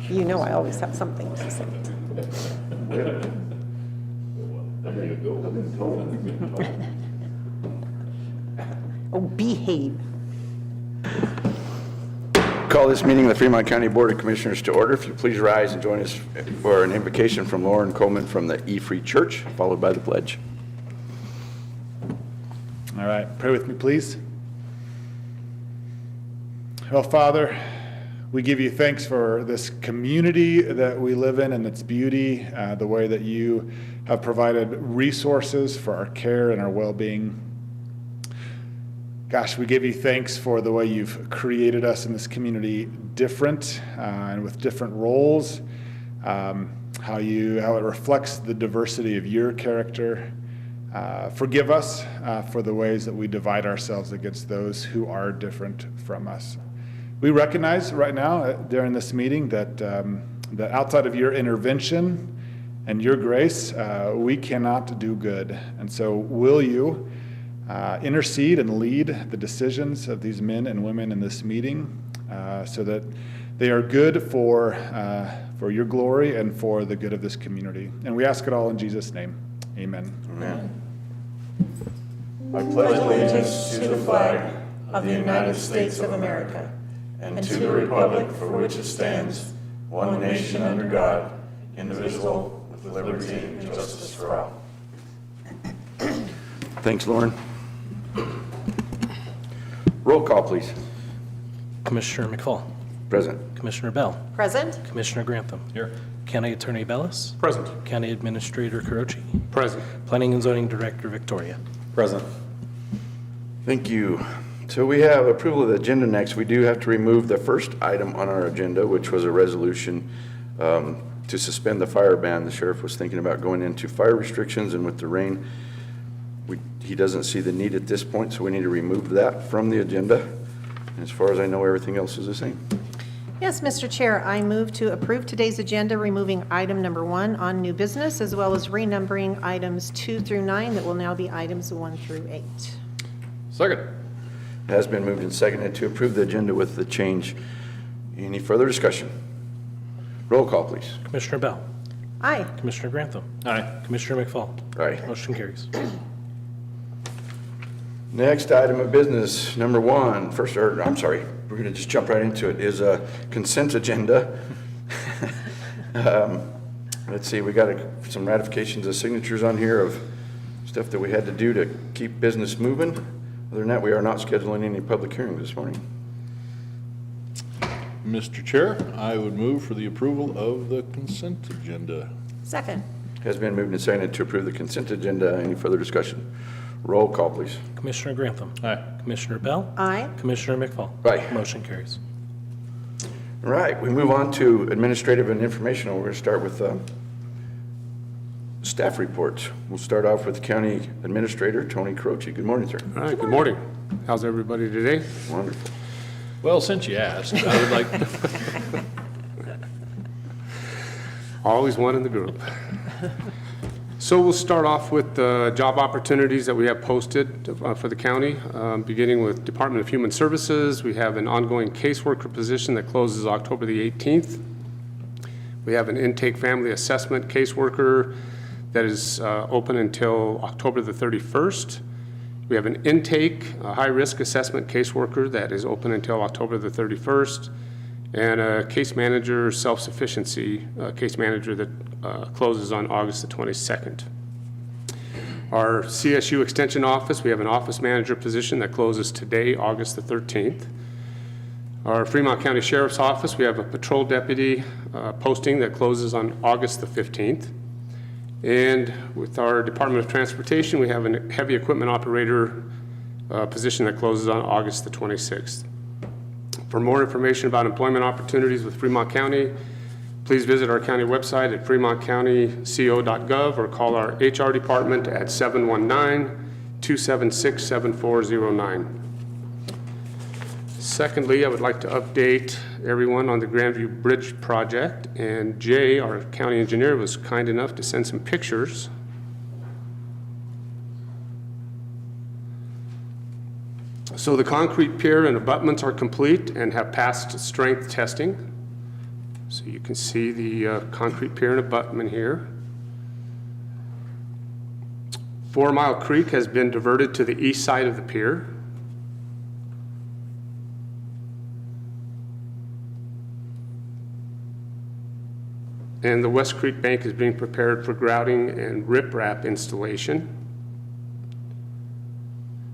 You know I always have something to say. Oh, behave. Call this meeting of the Fremont County Board of Commissioners to order. If you please rise and join us for an invocation from Lauren Coleman from the E-Free Church, followed by the pledge. All right, pray with me, please. Well, Father, we give you thanks for this community that we live in and its beauty, the way that you have provided resources for our care and our well-being. Gosh, we give you thanks for the way you've created us in this community different and with different roles, how it reflects the diversity of your character. Forgive us for the ways that we divide ourselves against those who are different from us. We recognize right now during this meeting that outside of your intervention and your grace, we cannot do good. And so will you intercede and lead the decisions of these men and women in this meeting so that they are good for your glory and for the good of this community. And we ask it all in Jesus' name. Amen. Amen. I pledge allegiance to the flag of the United States of America and to the republic for which it stands, one nation under God, indivisible, with liberty and justice for all. Thanks, Lauren. Roll call, please. Commissioner McFall. Present. Commissioner Bell. Present? Commissioner Grantham. Here. County Attorney Bellis. Present. County Administrator Carochi. Present. Planning and Zoning Director Victoria. Present. Thank you. So we have approval of the agenda next. We do have to remove the first item on our agenda, which was a resolution to suspend the fire ban. The sheriff was thinking about going into fire restrictions, and with the rain, he doesn't see the need at this point, so we need to remove that from the agenda. And as far as I know, everything else is the same. Yes, Mr. Chair, I move to approve today's agenda, removing item number 1 on new business, as well as renumbering items 2 through 9 that will now be items 1 through 8. Second. It has been moved and seconded to approve the agenda with the change. Any further discussion? Roll call, please. Commissioner Bell. Aye. Commissioner Grantham. Aye. Commissioner McFall. Aye. Motion carries. Next item of business, number 1, we're going to just jump right into it, is a consent agenda. Let's see, we got some ratifications of signatures on here of stuff that we had to do to keep business moving. Other than that, we are not scheduling any public hearings this morning. Mr. Chair, I would move for the approval of the consent agenda. Second. Has been moved and seconded to approve the consent agenda. Any further discussion? Roll call, please. Commissioner Grantham. Aye. Commissioner Bell. Aye. Commissioner McFall. Aye. Motion carries. All right, we move on to administrative and informational. We're going to start with staff reports. We'll start off with County Administrator Tony Carochi. Good morning, sir. All right, good morning. How's everybody today? Wonderful. Well, since you asked, I would like, Always one in the group. So we'll start off with the job opportunities that we have posted for the county, beginning with Department of Human Services. We have an ongoing caseworker position that closes October the 18th. We have an intake family assessment caseworker that is open until October the 31st. We have an intake, a high-risk assessment caseworker that is open until October the 31st, and a case manager self-sufficiency case manager that closes on August the 22nd. Our CSU Extension Office, we have an office manager position that closes today, August the 13th. Our Fremont County Sheriff's Office, we have a patrol deputy posting that closes on August the 15th. And with our Department of Transportation, we have a heavy equipment operator position that closes on August the 26th. For more information about employment opportunities with Fremont County, please visit our county website at fremontcountyco.gov or call our HR department at 719-276-7409. Secondly, I would like to update everyone on the Grandview Bridge project, and Jay, our county engineer, was kind enough to send some pictures. So the concrete pier and abutments are complete and have passed strength testing. So you can see the concrete pier and abutment here. 4 Mile Creek has been diverted to the east side of the pier. And the West Creek bank is being prepared for grouting and riprap installation.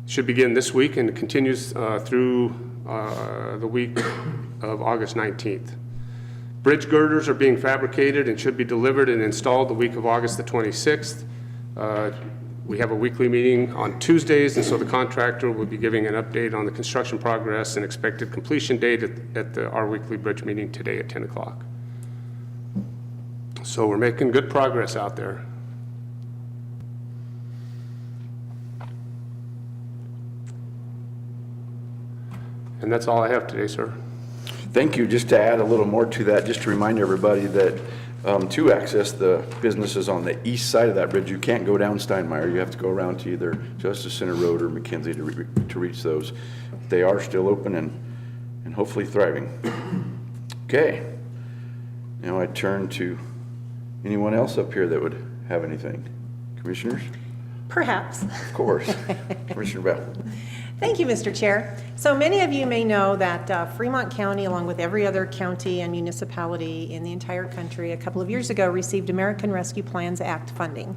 Should begin this week and continues through the week of August 19th. Bridge girders are being fabricated and should be delivered and installed the week of August the 26th. We have a weekly meeting on Tuesdays, and so the contractor will be giving an update on the construction progress and expected completion date at our weekly bridge meeting today at 10 o'clock. So we're making good progress out there. And that's all I have today, sir. Thank you. Just to add a little more to that, just to remind everybody that to access the businesses on the east side of that bridge, you can't go down Steinmeier. You have to go around to either Justice Center Road or McKenzie to reach those. They are still open and hopefully thriving. Okay. Now I turn to anyone else up here that would have anything. Commissioners? Perhaps. Of course. Commissioner Bell. Thank you, Mr. Chair. So many of you may know that Fremont County, along with every other county and municipality in the entire country, a couple of years ago received American Rescue Plans Act funding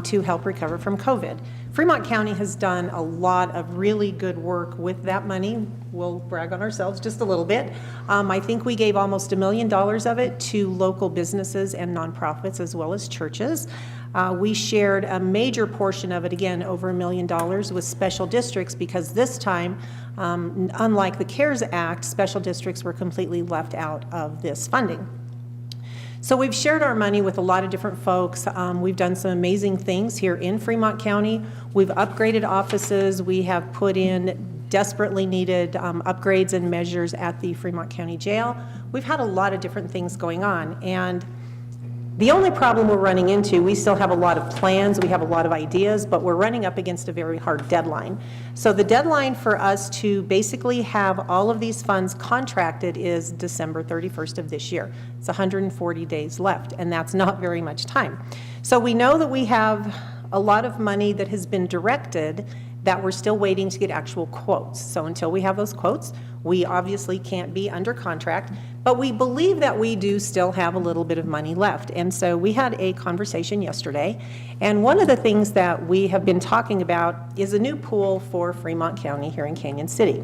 to help recover from COVID. Fremont County has done a lot of really good work with that money. We'll brag on ourselves just a little bit. I think we gave almost $1 million of it to local businesses and nonprofits as well as churches. We shared a major portion of it, again, over $1 million with special districts because this time, unlike the CARES Act, special districts were completely left out of this funding. So we've shared our money with a lot of different folks. We've done some amazing things here in Fremont County. We've upgraded offices. We have put in desperately needed upgrades and measures at the Fremont County Jail. We've had a lot of different things going on. And the only problem we're running into, we still have a lot of plans, we have a lot of ideas, but we're running up against a very hard deadline. So the deadline for us to basically have all of these funds contracted is December 31st of this year. It's 140 days left, and that's not very much time. So we know that we have a lot of money that has been directed that we're still waiting to get actual quotes. So until we have those quotes, we obviously can't be under contract, but we believe that we do still have a little bit of money left. And so we had a conversation yesterday, and one of the things that we have been talking about is a new pool for Fremont County here in Canyon City.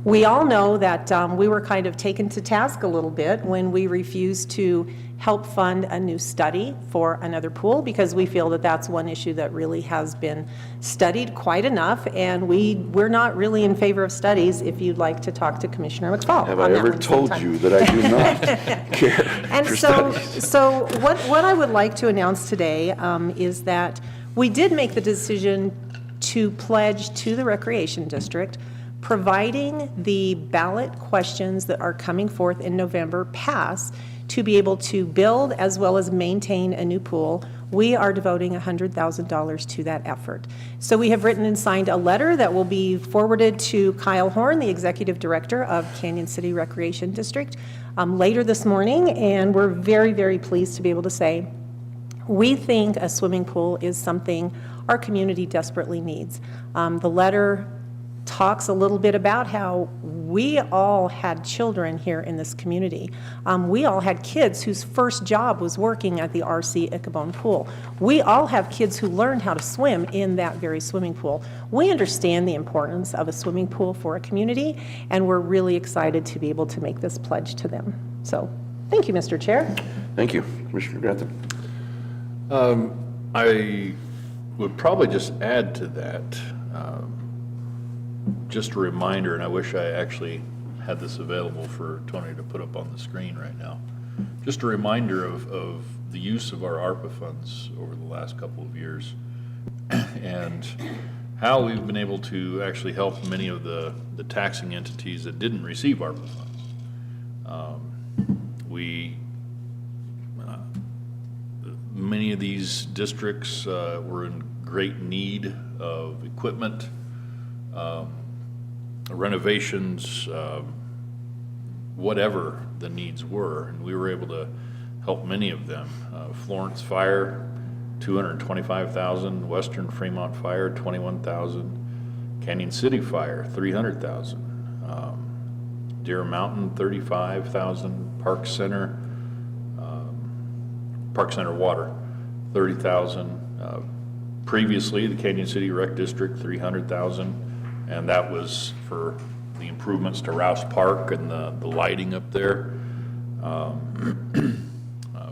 We all know that we were kind of taken to task a little bit when we refused to help fund a new study for another pool because we feel that that's one issue that really has been studied quite enough, and we're not really in favor of studies if you'd like to talk to Commissioner McFall. Have I ever told you that I do not care and for so, studies? So what I would like to announce today is that we did make the decision to pledge to the Recreation District, providing the ballot questions that are coming forth in November pass, to be able to build as well as maintain a new pool. We are devoting $100,000 to that effort. So we have written and signed a letter that will be forwarded to Kyle Horn, the Executive Director of Canyon City Recreation District, later this morning, and we're very, very pleased to be able to say we think a swimming pool is something our community desperately needs. The letter talks a little bit about how we all had children here in this community. We all had kids whose first job was working at the RC Ichabod pool. We all have kids who learned how to swim in that very swimming pool. We understand the importance of a swimming pool for a community, and we're really excited to be able to make this pledge to them. So, thank you, Mr. Chair. Thank you. Commissioner Grantham. I would probably just add to that, just a reminder, and I wish I actually had this available for Tony to put up on the screen right now. Just a reminder of the use of our ARPA funds over the last couple of years and how we've been able to actually help many of the taxing entities that didn't receive ARPA funds. Many of these districts were in great need of equipment. renovations, whatever the needs were, and we were able to help many of them. Florence Fire, $225,000, Western Fremont Fire, $21,000, Canyon City Fire, $300,000, Deer Mountain, $35,000, Park Center Water, $30,000. Previously, the Canyon City Rec District, $300,000, and that was for the improvements to Rouse Park and the lighting up there.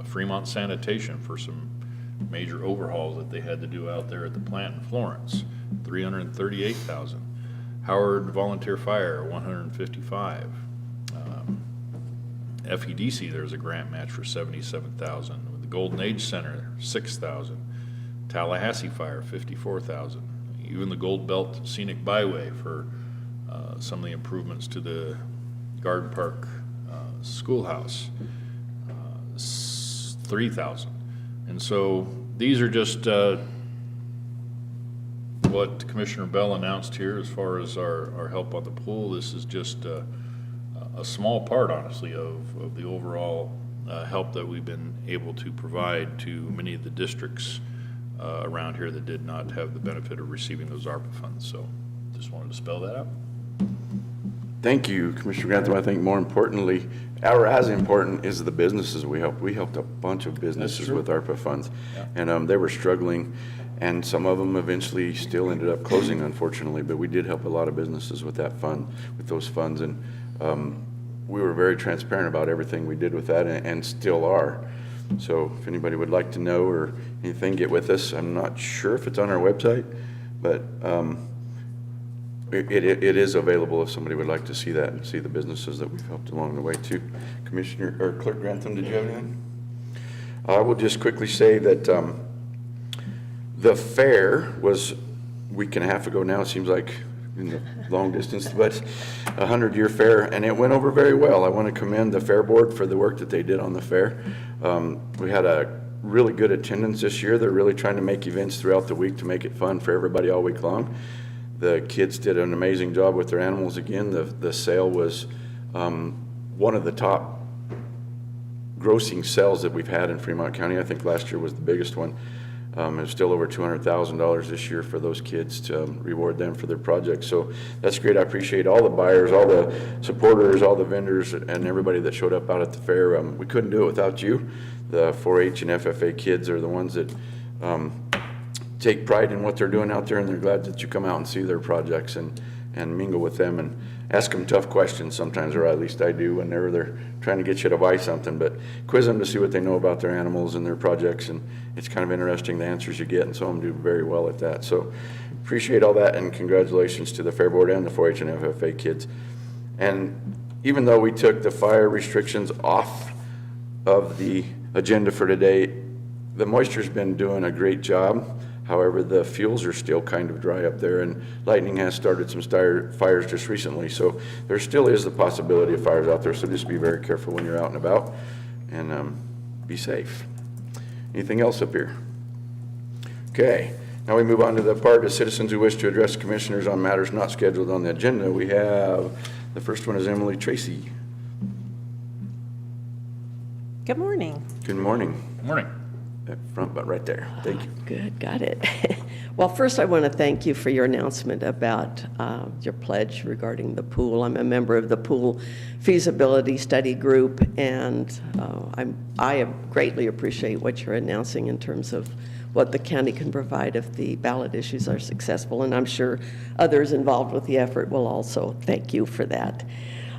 Fremont Sanitation for some major overhauls that they had to do out there at the plant in Florence, $338,000. Howard Volunteer Fire, $155,000. FEDC, there's a grant match for $77,000. The Golden Age Center, $6,000. Tallahassee Fire, $54,000. Even the Gold Belt Scenic Byway for some of the improvements to the Garden Park Schoolhouse, $3,000. And so these are just what Commissioner Bell announced here as far as our help on the pool. This is just a small part, honestly, of the overall help that we've been able to provide to many of the districts around here that did not have the benefit of receiving those ARPA funds. So just wanted to spell that out. Thank you, Commissioner Grantham. I think more importantly, or as important, is the businesses we helped. We helped a bunch of businesses with ARPA funds, and they were struggling, and some of them eventually still ended up closing, unfortunately, but we did help a lot of businesses with that fund, with those funds, and we were very transparent about everything we did with that, and still are. So if anybody would like to know or anything, get with us. I'm not sure if it's on our website, but it is available if somebody would like to see that and see the businesses that we've helped along the way too. Commissioner or Clerk Grantham, did you have anything? I will just quickly say that the fair was a week and a half ago now, it seems like in the long distance, but 100-year fair, and it went over very well. I want to commend the Fair Board for the work that they did on the fair. We had a really good attendance this year. They're really trying to make events throughout the week to make it fun for everybody all week long. The kids did an amazing job with their animals again. The sale was one of the top grossing sales that we've had in Fremont County. I think last year was the biggest one. It was still over $200,000 this year for those kids to reward them for their projects. So that's great. I appreciate all the buyers, all the supporters, all the vendors, and everybody that showed up out at the fair. We couldn't do it without you. The 4-H and FFA kids are the ones that take pride in what they're doing out there, and they're glad that you come out and see their projects and mingle with them and ask them tough questions sometimes, or at least I do whenever they're trying to get you to buy something, but quiz them to see what they know about their animals and their projects, and it's kind of interesting the answers you get, and some of them do very well at that. So appreciate all that, and congratulations to the Fair Board and the 4-H and FFA kids. And even though we took the fire restrictions off of the agenda for today, the moisture's been doing a great job. However, the fuels are still kind of dry up there, and lightning has started some fires just recently. So there still is the possibility of fires out there. So just be very careful when you're out and about, and be safe. Anything else up here? Okay. Now we move on to the part of citizens who wish to address commissioners on matters not scheduled on the agenda. We have, the first one is Emily Tracy. Good morning. Good morning. Good morning. Up front, but right there. Thank you. Good, got it. Well, first I want to thank you for your announcement about your pledge regarding the pool. I'm a member of the Pool Feasibility Study Group, and I greatly appreciate what you're announcing in terms of what the county can provide if the ballot issues are successful, and I'm sure others involved with the effort will also thank you for that.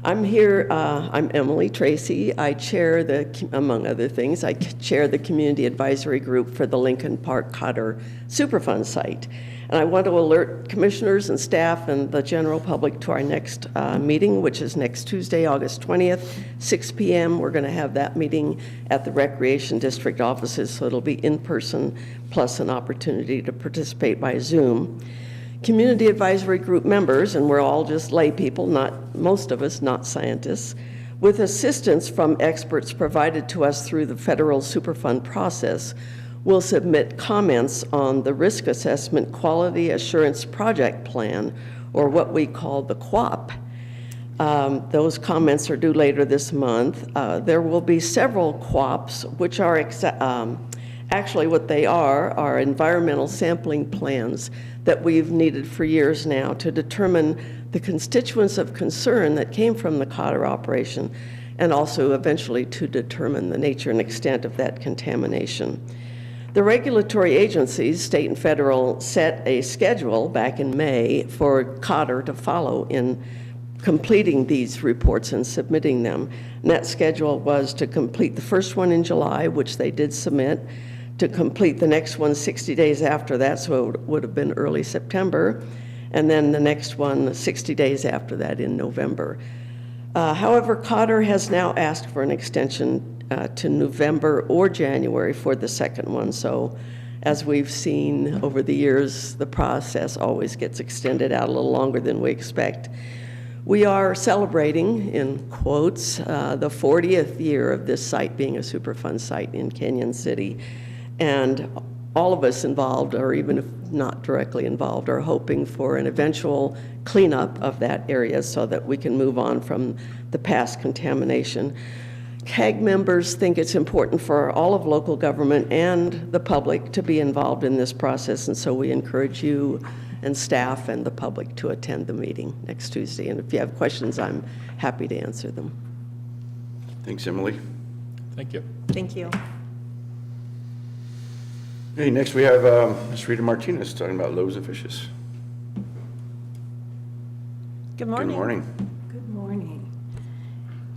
I'm here, I'm Emily Tracy. I chair among other things, I chair the Community Advisory Group for the Lincoln Park Cotter Superfund site. And I want to alert commissioners and staff and the general public to our next meeting, which is next Tuesday, August 20th, 6 p.m. We're going to have that meeting at the Recreation District offices, so it'll be in person plus an opportunity to participate by Zoom. Community Advisory Group members, and we're all just lay people, most of us not scientists, with assistance from experts provided to us through the federal Superfund process, will submit comments on the Risk Assessment Quality Assurance Project Plan, or what we call the QUAP. Those comments are due later this month. There will be several QUAPs, which are actually what they are environmental sampling plans that we've needed for years now to determine the constituents of concern that came from the Cotter operation, and also eventually to determine the nature and extent of that contamination. The regulatory agencies, state and federal, set a schedule back in May for Cotter to follow in completing these reports and submitting them. And that schedule was to complete the first one in July, which they did submit, to complete the next one 60 days after that, so it would have been early September, and then the next one 60 days after that in November. However, Cotter has now asked for an extension to November or January for the second one. So as we've seen over the years, the process always gets extended out a little longer than we expect. We are celebrating, in quotes, the 40th year of this site being a Superfund site in Canyon City. And all of us involved, or even if not directly involved, are hoping for an eventual cleanup of that area so that we can move on from the past contamination. CAG members think it's important for all of local government and the public to be involved in this process, and so we encourage you and staff and the public to attend the meeting next Tuesday. And if you have questions, I'm happy to answer them. Thanks, Emily. Thank you. Thank you. Okay, next we have Ms. Rita Martinez talking about loaves and fishes. Good morning. Good morning. Good morning.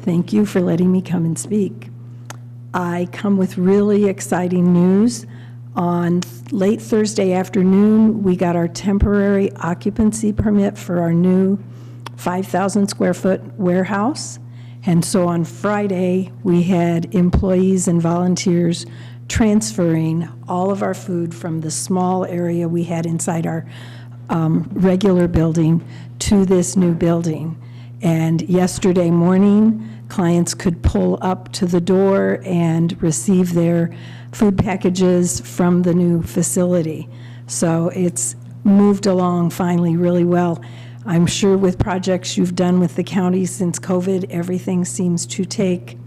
Thank you for letting me come and speak. I come with really exciting news. On late Thursday afternoon, we got our temporary occupancy permit for our new 5,000 square foot warehouse. And so on Friday, we had employees and volunteers transferring all of our food from the small area we had inside our regular building to this new building. And yesterday morning, clients could pull up to the door and receive their food packages from the new facility. So it's moved along finally really well. I'm sure with projects you've done with the county since COVID, everything seems to take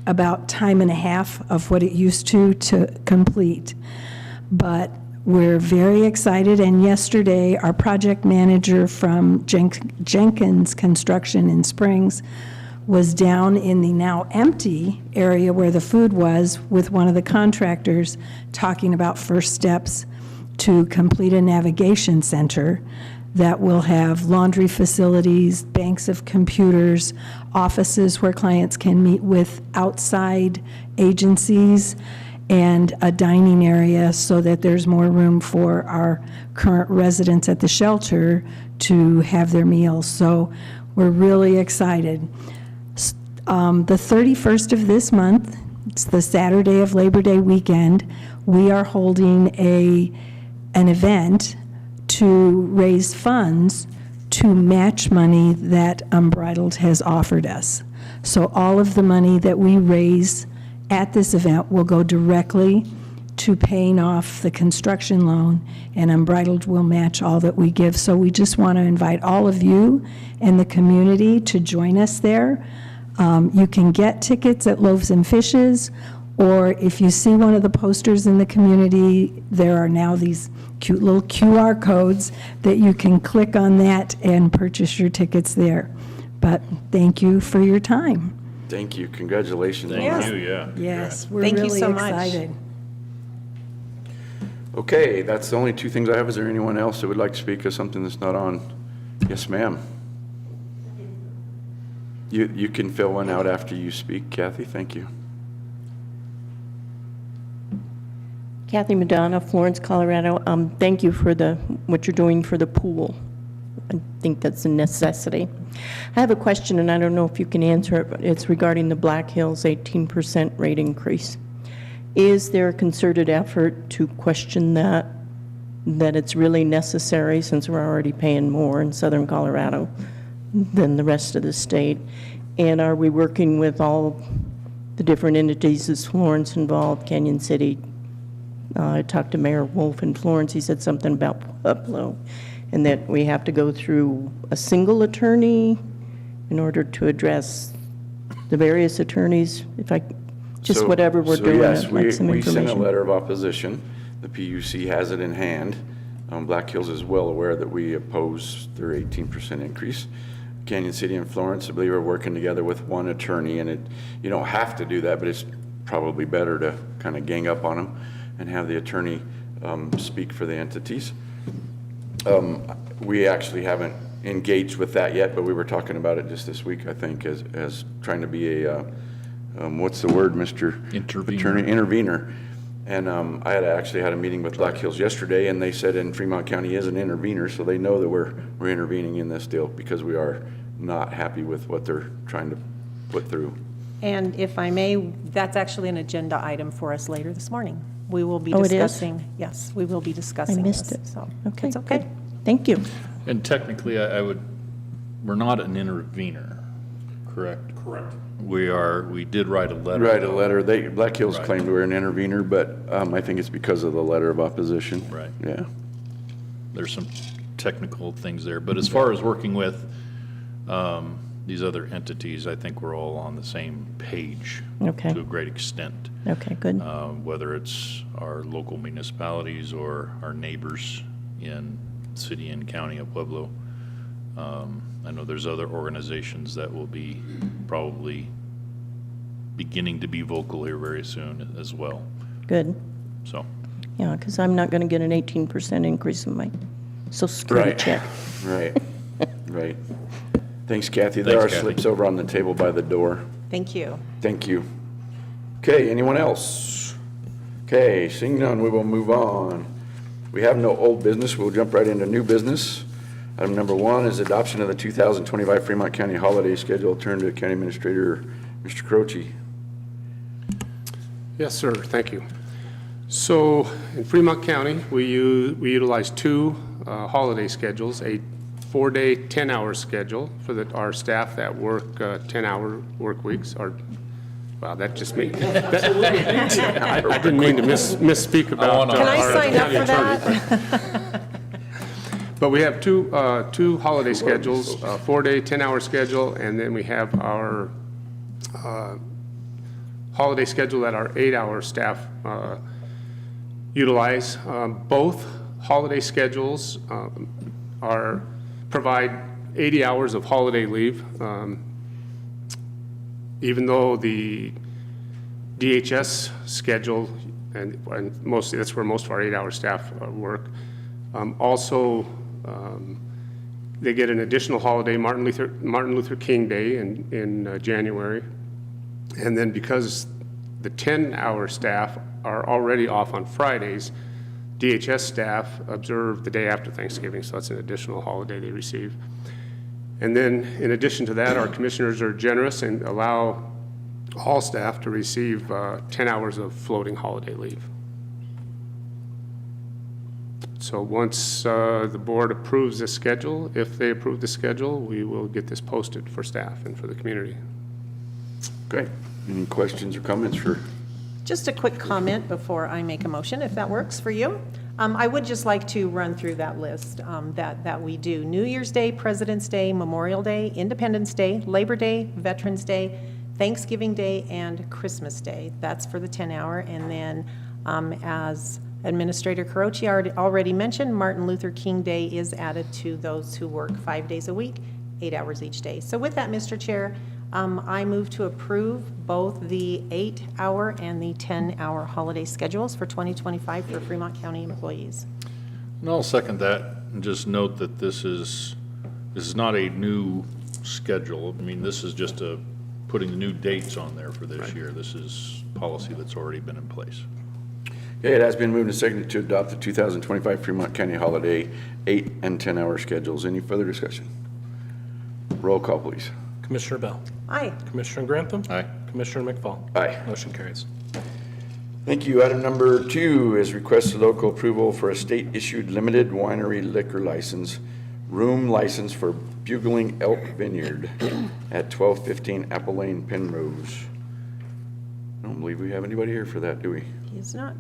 about time and a half of what it used to complete. But we're very excited, and yesterday our project manager from Jenkins Construction in Springs was down in the now empty area where the food was with one of the contractors talking about first steps to complete a navigation center that will have laundry facilities, banks of computers, offices where clients can meet with outside agencies, and a dining area so that there's more room for our current residents at the shelter to have their meals. So we're really excited. The 31st of this month, it's the Saturday of Labor Day weekend, we are holding an event to raise funds to match money that Unbridled has offered us. So all of the money that we raise at this event will go directly to paying off the construction loan, and Unbridled will match all that we give. So we just want to invite all of you and the community to join us there. You can get tickets at Loaves and Fishes, or if you see one of the posters in the community, there are now these cute little QR codes that you can click on that and purchase your tickets there. But thank you for your time. Thank you. Congratulations. on Thank that. you, yeah. Yes, we're Thank you really so much. excited. Okay, that's the only two things I have. Is there anyone else that would like to speak of something that's not on? Yes, ma'am. You can fill one out after you speak, Kathy. Thank you. Kathy Madonna, Florence, Colorado. Thank you for what you're doing for the pool. I think that's a necessity. I have a question, and I don't know if you can answer it, but it's regarding the Black Hills 18% rate increase. Is there a concerted effort to question that it's really necessary, since we're already paying more in southern Colorado than the rest of the state? And are we working with all the different entities? Is Florence involved, Canyon City? I talked to Mayor Wolf in Florence. He said something about Pueblo and that we have to go through a single attorney in order to address the various attorneys, if I, just So- whatever we're doing, Yes, I'd like some we sent a information. letter of opposition. The PUC has it in hand. Black Hills is well aware that we oppose their 18% increase. Canyon City and Florence, I believe, are working together with one attorney, and you don't have to do that, but it's probably better to kind of gang up on them and have the attorney speak for the entities. We actually haven't engaged with that yet, but we were talking about it just this week, I think, as trying to be a, what's the word, Mr. Intervener. Attorney? Intervener. And I had actually had a meeting with Black Hills yesterday, and they said in Fremont County is an intervener, so they know that we're intervening in this deal because we are not happy with what they're trying to put through. And if I may, that's actually an agenda item for us later this morning. We will be Oh, it is? discussing. Yes, we will be discussing this. missed it. So Okay, it's okay. good. Thank you. And technically, we're not an intervener, correct? Correct. We did write a letter. Write a letter. Black Hills Right. claimed we're an intervener, but I think it's because of the letter of opposition. Right. Yeah. There's some technical things there, but as far as working with these other entities, I think we're all on the same page Okay. to a great extent. Okay, good. Whether it's our local municipalities or our neighbors in city and county of Pueblo. I know there's other organizations that will be probably beginning to be vocal here very soon as well. Good. So, Yeah, because I'm not going to get an 18% increase in my social security Right. check. Right. Right. Thanks, Kathy. There are Thanks, Kathy. slips over on the table by the door. Thank you. Thank you. Okay, anyone else? Okay, seeing none, we will move on. We have no old business. We'll jump right into new business. Item number 1 is adoption of the 2025 Fremont County holiday schedule. Turn to County Administrator, Mr. Croce. Yes, sir, thank you. So in Fremont County, we utilize 2 holiday schedules, a 4-day, 10-hour schedule for our staff that work 10-hour work weeks, or, wow, that just made, I didn't mean to misspeak about Can I our sign up county for attorney, that? But we have two holiday schedules, a 4-day, 10-hour schedule, and then we have our holiday schedule that our 8-hour staff utilize. Both holiday schedules provide 80 hours of holiday leave. Even though the DHS schedule, and mostly that's where most of our 8-hour staff work, also they get an additional holiday, Martin Luther King Day in January. And then because the 10-hour staff are already off on Fridays, DHS staff observe the day after Thanksgiving, so that's an additional holiday they receive. And then in addition to that, our commissioners are generous and allow all staff to receive 10 hours of floating holiday leave. So once the board approves the schedule, if they approve the schedule, we will get this posted for staff and for the community. Okay, any questions or comments for? Just a quick comment before I make a motion, if that works for you. I would just like to run through that list that we do. New Year's Day, President's Day, Memorial Day, Independence Day, Labor Day, Veterans Day, Thanksgiving Day, and Christmas Day. That's for the 10-hour. And then as Administrator Carochi already mentioned, Martin Luther King Day is added to those who work 5 days a week, 8 hours each day. So with that, Mr. Chair, I move to approve both the 8-hour and the 10-hour holiday schedules for 2025 for Fremont County employees. and I'll second that, and just note that this is not a new schedule. I mean, this is just putting the new dates on there for this year. This is policy that's already been in place. Okay, it has been moved and seconded to adopt the 2025 Fremont County holiday 8 and 10-hour schedules. Any further discussion? Roll call, please. Commissioner Bell. Aye. Commissioner Grantham. Aye. Commissioner McFall. Aye. Motion carries. Thank you. Item number 2 is requested local approval for a state-issued limited winery liquor license, room license for Bugling Elk Vineyard at 1215 Apple Lane, Penrose. I don't believe we have anybody here for that, do we? He is not.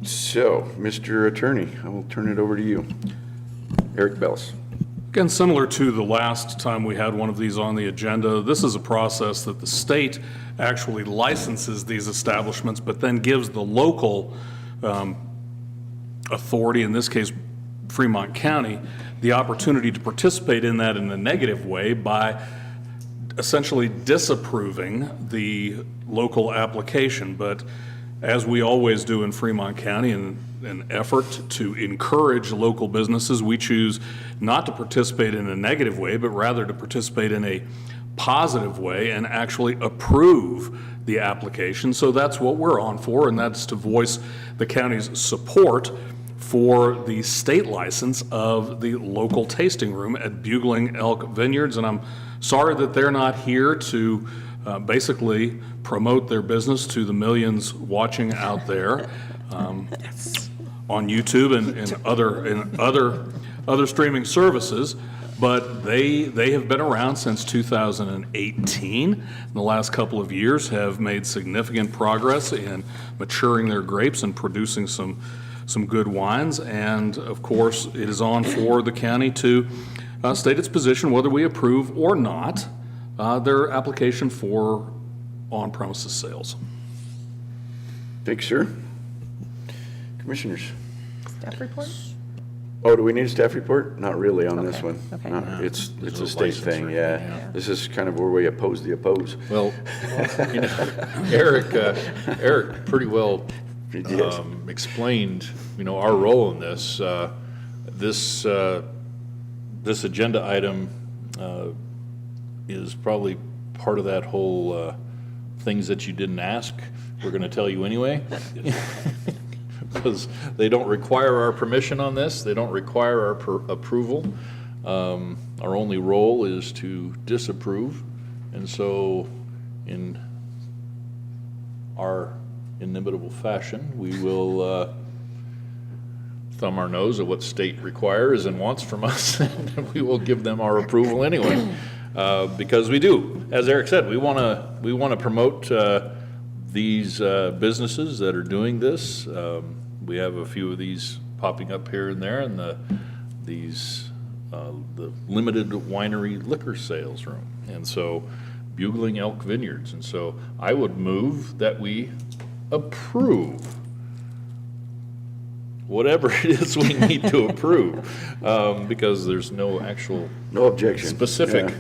So, Mr. Attorney, I will turn it over to you. Eric Bells. Again, similar to the last time we had one of these on the agenda, this is a process that the state actually licenses these establishments, but then gives the local authority, in this case Fremont County, the opportunity to participate in that in a negative way by essentially disapproving the local application. But as we always do in Fremont County, in an effort to encourage local businesses, we choose not to participate in a negative way, but rather to participate in a positive way and actually approve the application. So that's what we're on for, and that's to voice the county's support for the state license of the local tasting room at Bugling Elk Vineyards. And I'm sorry that they're not here to basically promote their business to the millions watching out there on YouTube and other streaming services. But they have been around since 2018. In the last couple of years have made significant progress in maturing their grapes and producing some good wines. And of course, it is on for the county to state its position whether we approve or not their application for on-premises sales. Thanks, sir. Commissioners? Staff report? Oh, do we need a staff report? Not really on this Okay, one. okay. It's There's a no state license thing, or yeah. anything, yeah. This is kind of where we oppose the oppose. Well, you know, Eric pretty well Yes. explained, our role in this. This agenda item is probably part of that whole things that you didn't ask, we're going to tell you anyway. Because they don't require our permission on this, they don't require our approval. Our only role is to disapprove, and so in our inimitable fashion, we will thumb our nose at what state requires and wants from us, and we will give them our approval anyway. Because we do, as Eric said, we want to promote these businesses that are doing this. We have a few of these popping up here and there in the limited winery liquor sales room, and so Bugling Elk Vineyards. And so I would move that we approve whatever it is we need to approve, because there's no actual No objection. specific Yeah.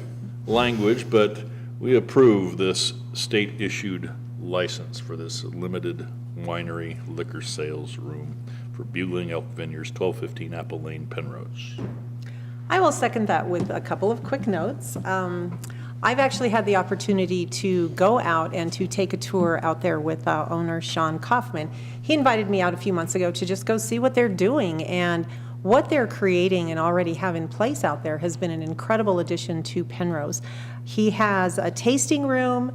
language, but we approve this state-issued license for this limited winery liquor sales room for Bugling Elk Vineyards, 1215 Apple Lane, Penrose. I will second that with a couple of quick notes. I've actually had the opportunity to go out and to take a tour out there with owner Sean Kaufman. He invited me out a few months ago to just go see what they're doing, and what they're creating and already have in place out there has been an incredible addition to Penrose. He has a tasting room.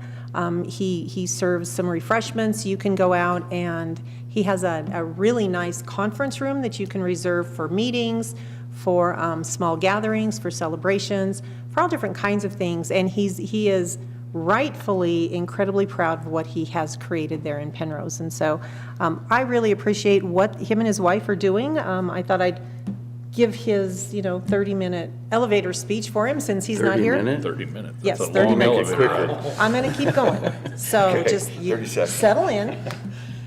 He serves some refreshments. You can go out, and he has a really nice conference room that you can reserve for meetings, for small gatherings, for celebrations, for all different kinds of things. And he is rightfully incredibly proud of what he has created there in Penrose. And so I really appreciate what him and his wife are doing. I thought I'd give his 30-minute elevator speech for him since he's not 30 here. minute? 30 minutes. Yes, That's a 30 long minutes. elevator. I'm going to keep going. So Okay, just 30 seconds. settle in.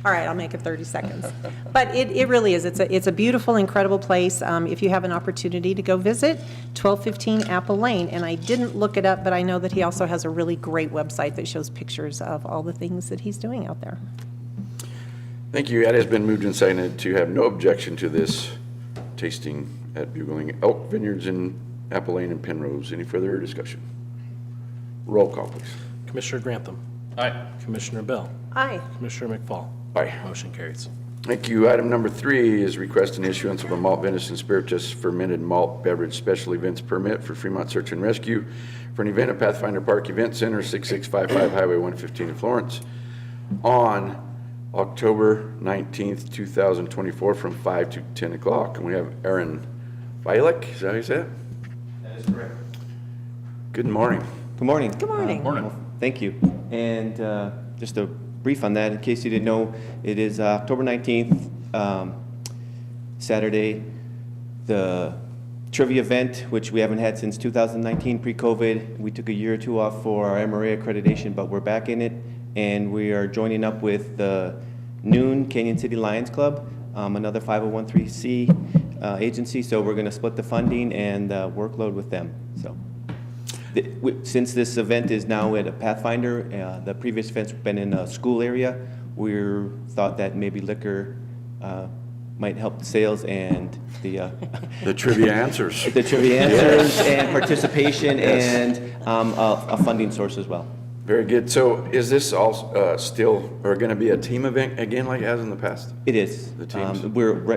All right, I'll make it 30 seconds. But it really is. It's a beautiful, incredible place. If you have an opportunity to go visit, 1215 Apple Lane. And I didn't look it up, but I know that he also has a really great website that shows pictures of all the things that he's doing out there. Thank you. It has been moved and seconded to have no objection to this tasting at Bugling Elk Vineyards in Apple Lane and Penrose. Any further discussion? Roll call, please. Commissioner Grantham. Aye. Commissioner Bell. Aye. Commissioner McFall. Aye. Motion carries. Thank you. Item number 3 is request and issuance of a malt venison spirituous fermented malt beverage special events permit for Fremont Search and Rescue for an event at Pathfinder Park Event Center, 6655 Highway 115 in Florence, on October 19th, 2024, from 5 to 10 o'clock. And we have Aaron Violek, is that how you say it? That is correct. Good morning. Good morning. Good morning. Morning. Thank you. And just a brief on that, in case you didn't know, it is October 19th, Saturday. The trivia event, which we haven't had since 2019, pre-COVID. We took a year or two off for our MRA accreditation, but we're back in it, and we are joining up with the Noon Canyon City Lions Club, another 501(c) agency, so we're going to split the funding and workload with them. So, since this event is now at a Pathfinder, the previous event's been in a school area, we thought that maybe liquor might help the sales and the trivia answers. The trivia answers and participation and a funding source as well. Very good. So is this all still, or going to be a team event again like as in the past? It is. The teams?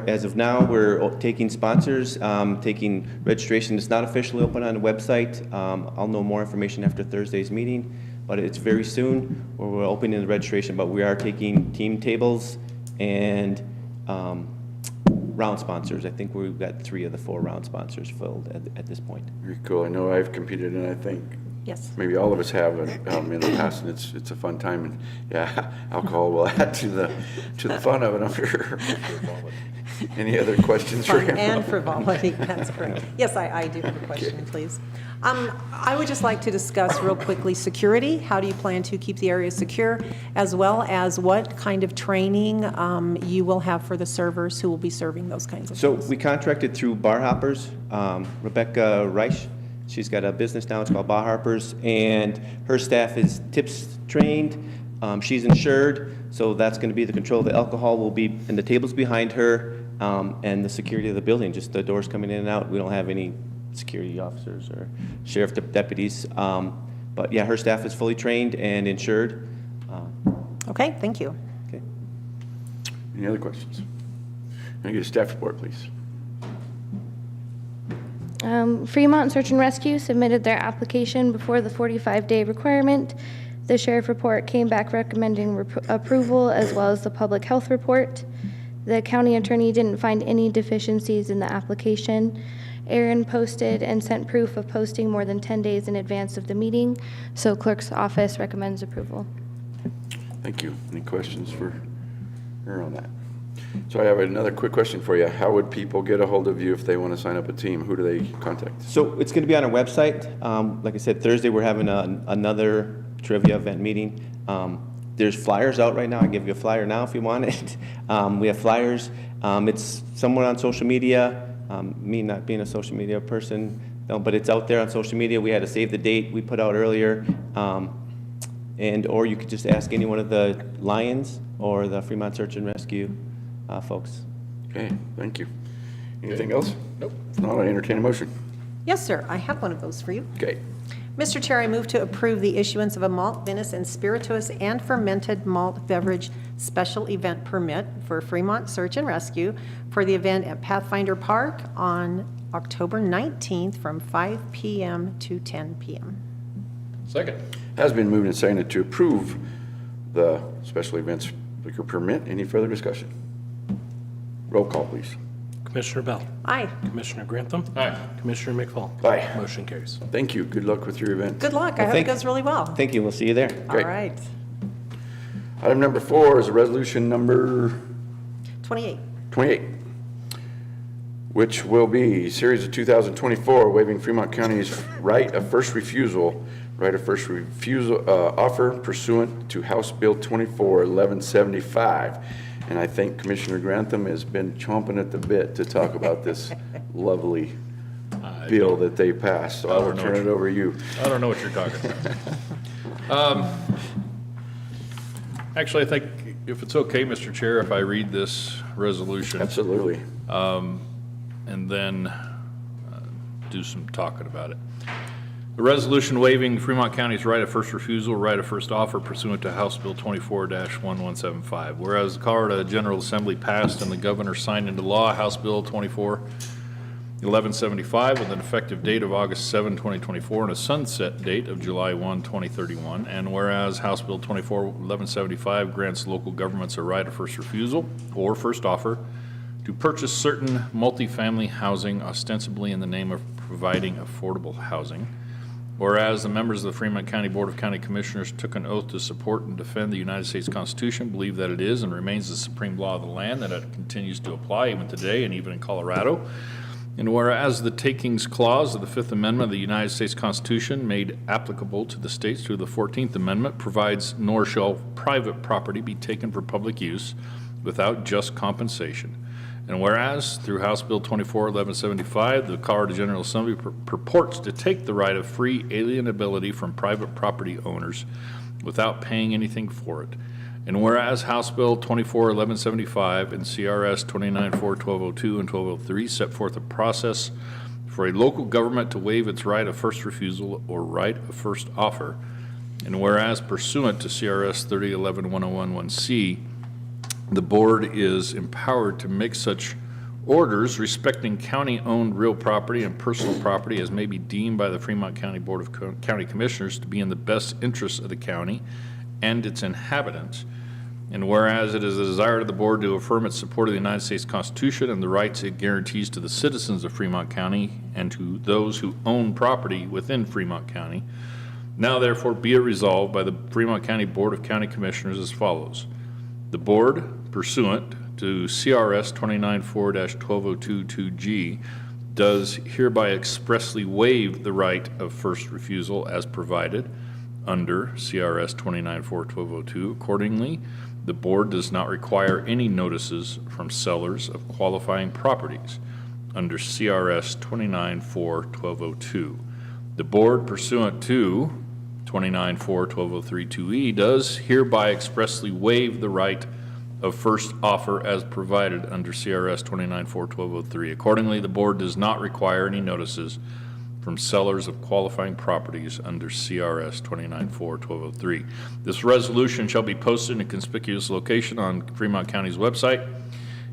As of now, we're taking sponsors, taking registration. It's not officially open on the website. I'll know more information after Thursday's meeting, but it's very soon where we're opening the registration, but we are taking team tables and round sponsors. I think we've got 3 of the 4 round sponsors filled at this point. Very cool. I know I've competed, and I think Yes. maybe all of us have in the past, and it's a fun time. And yeah, alcohol will add to the fun of it, I'm sure. Any other questions for Fun him? and frivolity, that's correct. Yes, I do have a question, please. I would just like to discuss real quickly security. How do you plan to keep the area secure, as well as what kind of training you will have for the servers who will be serving those kinds of So things? we contracted through Bar Hoppers, Rebecca Reich. She's got a business now, it's called Bar Hoppers, and her staff is tips trained. She's insured, so that's going to be the control of the alcohol will be, and the tables behind her, and the security of the building, just the doors coming in and out. We don't have any security officers or sheriff deputies. But yeah, her staff is fully trained and insured. Okay, thank you. Okay. Any other questions? Can I get a staff report, please? Fremont Search and Rescue submitted their application before the 45-day requirement. The sheriff report came back recommending approval, as well as the public health report. The county attorney didn't find any deficiencies in the application. Aaron posted and sent proof of posting more than 10 days in advance of the meeting, so clerk's office recommends approval. Thank you. Any questions for her on that? So I have another quick question for you. How would people get a hold of you if they want to sign up a team? Who do they contact? So it's going to be on our website. Like I said, Thursday we're having another trivia event meeting. There's flyers out right now. I'll give you a flyer now if you want it. We have flyers. It's somewhere on social media. Me not being a social media person, no, but it's out there on social media. We had a save the date we put out earlier. Or you could just ask any one of the Lions or the Fremont Search and Rescue folks. Okay, thank you. Anything else? Nope. If not, I entertain a motion. Yes, sir, I have one of those for you. Okay. Mr. Chair, I move to approve the issuance of a malt, Venice, and spirituous and fermented malt beverage special event permit for Fremont Search and Rescue for the event at Pathfinder Park on October 19th from 5 p.m. to 10 p.m. Second. Has been moved and seconded to approve the special events liquor permit. Any further discussion? Roll call, please. Commissioner Bell. Aye. Commissioner Grantham. Aye. Commissioner McFall. Aye. Motion carries. Thank you. Good luck with your event. Good luck, I Well, hope it thank- goes really well. Thank you. We'll see you there. All Great. right. Item number 4 is a resolution number 28. 28, which will be series of 2024, waiving Fremont County's right of first refusal offer pursuant to House Bill 24-1175. And I think Commissioner Grantham has been chomping at the bit to talk about this lovely bill that they passed. So I will turn it over to you. I don't know what you're talking about. Actually, I think if it's okay, Mr. Chair, if I read this resolution. Absolutely. And then do some talking about it. The resolution waiving Fremont County's right of first refusal, right of first offer pursuant to House Bill 24-1175. Whereas the Colorado General Assembly passed and the governor signed into law House Bill 24-1175 with an effective date of August 7, 2024 and a sunset date of July 1, 2031. And whereas House Bill 24-1175 grants local governments a right of first refusal or first offer to purchase certain multifamily housing ostensibly in the name of providing affordable housing. Whereas the members of the Fremont County Board of County Commissioners took an oath to support and defend the United States Constitution, believe that it is and remains the supreme law of the land, that it continues to apply even today and even in Colorado. And whereas the takings clause of the Fifth Amendment of the United States Constitution, made applicable to the states through the 14th Amendment, provides nor shall private property be taken for public use without just compensation. And whereas through House Bill 24-1175, the Colorado General Assembly purports to take the right of free alienability from private property owners without paying anything for it. And whereas House Bill 24-1175 and CRS 29-4-1202 and 1203 set forth a process for a local government to waive its right of first refusal or right of first offer. And whereas pursuant to CRS 3011-101-1C, the board is empowered to make such orders respecting county-owned real property and personal property as may be deemed by the Fremont County Board of County Commissioners to be in the best interests of the county and its inhabitants. And whereas it is the desire of the board to affirm its support of the United States Constitution and the rights it guarantees to the citizens of Fremont County and to those who own property within Fremont County, now therefore be it resolved by the Fremont County Board of County Commissioners as follows. The board, pursuant to CRS 294-12022G, does hereby expressly waive the right of first refusal as provided under CRS 294-1202. Accordingly, the board does not require any notices from sellers of qualifying properties under CRS 294-1202. The board, pursuant to 294-12032E, does hereby expressly waive the right of first offer as provided under CRS 294-1203. Accordingly, the board does not require any notices from sellers of qualifying properties under CRS 294-1203. This resolution shall be posted in a conspicuous location on Fremont County's website,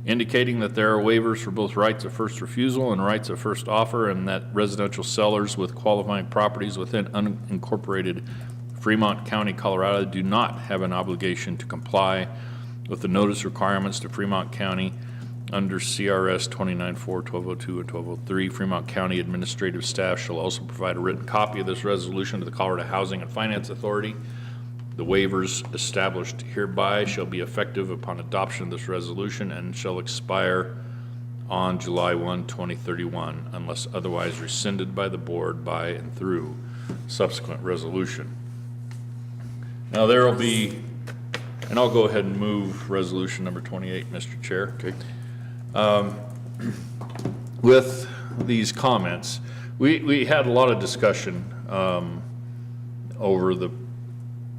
indicating that there are waivers for both rights of first refusal and rights of first offer, and that residential sellers with qualifying properties within unincorporated Fremont County, Colorado, do not have an obligation to comply with the notice requirements to Fremont County under CRS 294-1202 and 1203. Fremont County administrative staff shall also provide a written copy of this resolution to the Colorado Housing and Finance Authority. The waivers established hereby shall be effective upon adoption of this resolution and shall expire on July 1, 2031, unless otherwise rescinded by the board by and through subsequent resolution. Now there will be, and I'll go ahead and move resolution number 28, Mr. Chair. Okay. With these comments, we had a lot of discussion over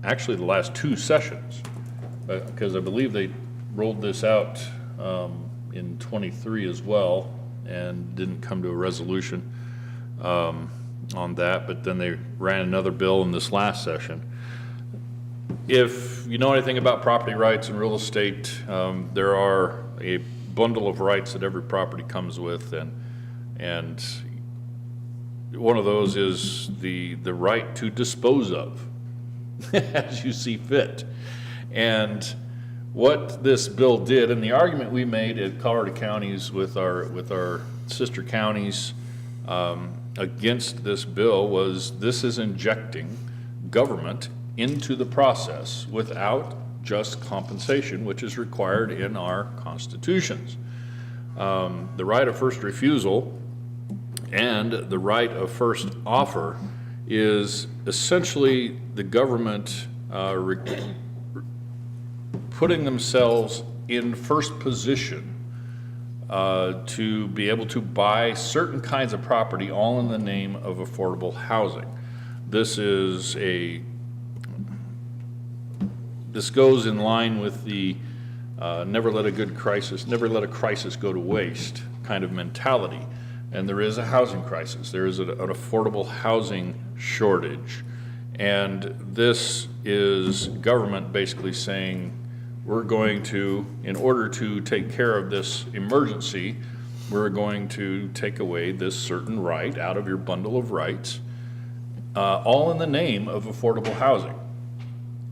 actually the last two sessions, because I believe they rolled this out in 23 as well and didn't come to a resolution on that, but then they ran another bill in this last session. If you know anything about property rights and real estate, there are a bundle of rights that every property comes with, and one of those is the right to dispose of as you see fit. And what this bill did, and the argument we made at Colorado counties with our sister counties against this bill, was this is injecting government into the process without just compensation, which is required in our constitutions. The right of first refusal and the right of first offer is essentially the government putting themselves in first position to be able to buy certain kinds of property, all in the name of affordable housing. This goes in line with the never let a crisis go to waste kind of mentality. And there is a housing crisis. There is an affordable housing shortage. And this is government basically saying, we're going to, in order to take care of this emergency, we're going to take away this certain right out of your bundle of rights, all in the name of affordable housing.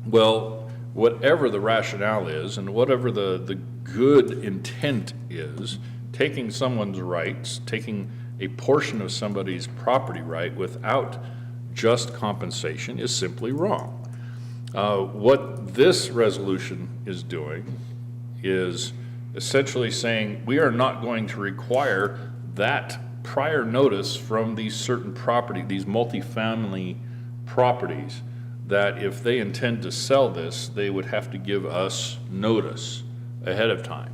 Well, whatever the rationale is and whatever the good intent is, taking someone's rights, taking a portion of somebody's property right without just compensation is simply wrong. What this resolution is doing is essentially saying we are not going to require that prior notice from these certain property, these multifamily properties, that if they intend to sell this, they would have to give us notice ahead of time.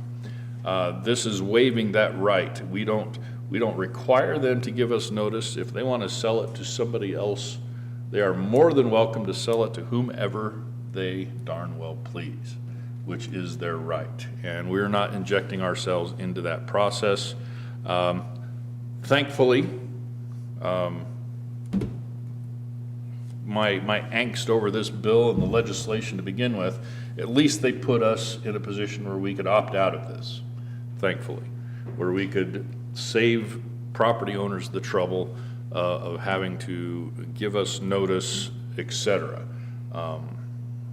This is waiving that right. We don't require them to give us notice. If they want to sell it to somebody else, they are more than welcome to sell it to whomever they darn well please, which is their right. And we're not injecting ourselves into that process. Thankfully, my angst over this bill and the legislation to begin with, at least they put us in a position where we could opt out of this, thankfully, where we could save property owners the trouble of having to give us notice, etc.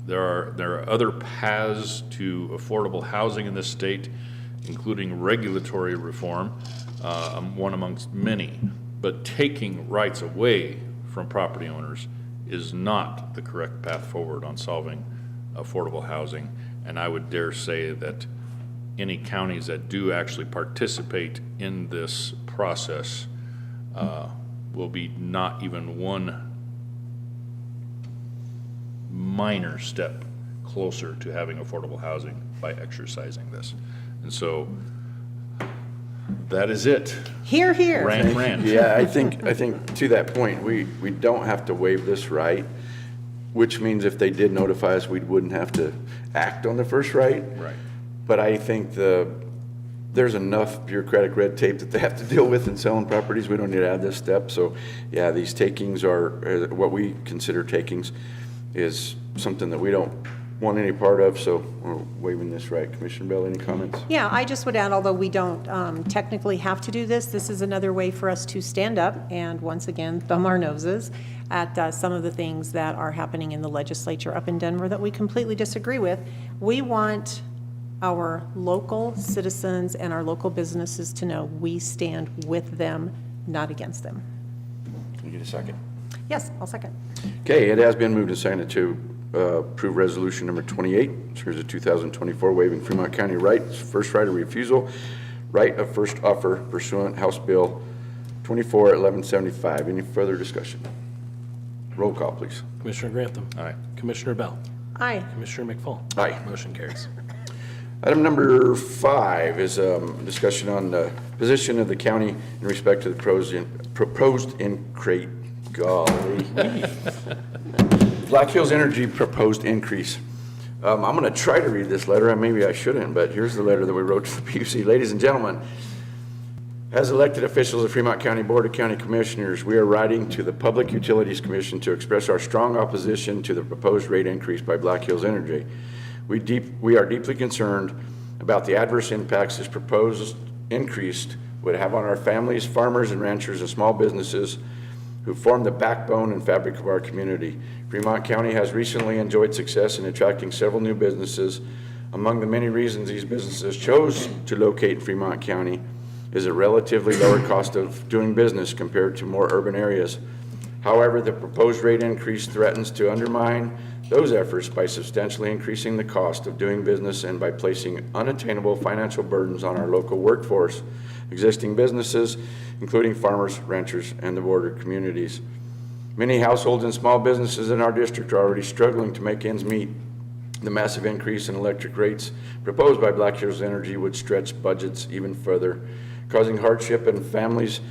There are other paths to affordable housing in this state, including regulatory reform, one amongst many. But taking rights away from property owners is not the correct path forward on solving affordable housing. And I would dare say that any counties that do actually participate in this process will be not even one minor step closer to having affordable housing by exercising this. And so that is it. Hear, hear. Rant. Yeah, I think to that point, we don't have to waive this right, which means if they did notify us, we wouldn't have to act on the first right. Right. But I think there's enough bureaucratic red tape that they have to deal with in selling properties. We don't need to add this step. So yeah, these takings are what we consider takings is something that we don't want any part of, so we're waiving this right. Commissioner Bell, any comments? Yeah, I just would add, although we don't technically have to do this, this is another way for us to stand up and once again thumb our noses at some of the things that are happening in the legislature up in Denver that we completely disagree with. We want our local citizens and our local businesses to know we stand with them, not against them. Can you get a second? Yes, I'll second. Okay, it has been moved and seconded to approve resolution number 28, series of 2024, waiving Fremont County rights, first right of refusal, right of first offer pursuant House Bill 24-1175. Any further discussion? Roll call, please. Commissioner Grantham. Aye. Commissioner Bell. Aye. Commissioner McFall. Aye. Motion carries. Item number 5 is discussion on the position of the county in respect to the proposed increase. Golly. Black Hills Energy proposed increase. I'm going to try to read this letter, and maybe I shouldn't, but here's the letter that we wrote to the PUC. Ladies and gentlemen, as elected officials of Fremont County Board of County Commissioners, we are writing to the Public Utilities Commission to express our strong opposition to the proposed rate increase by Black Hills Energy. We are deeply concerned about the adverse impacts this proposed increase would have on our families, farmers and ranchers and small businesses who form the backbone and fabric of our community. Fremont County has recently enjoyed success in attracting several new businesses. Among the many reasons these businesses chose to locate in Fremont County is a relatively lower cost of doing business compared to more urban areas. However, the proposed rate increase threatens to undermine those efforts by substantially increasing the cost of doing business and by placing unattainable financial burdens on our local workforce, existing businesses, including farmers, ranchers, and the border communities. Many households and small businesses in our district are already struggling to make ends meet. The massive increase in electric rates proposed by Black Hills Energy would stretch budgets even further, causing hardship in families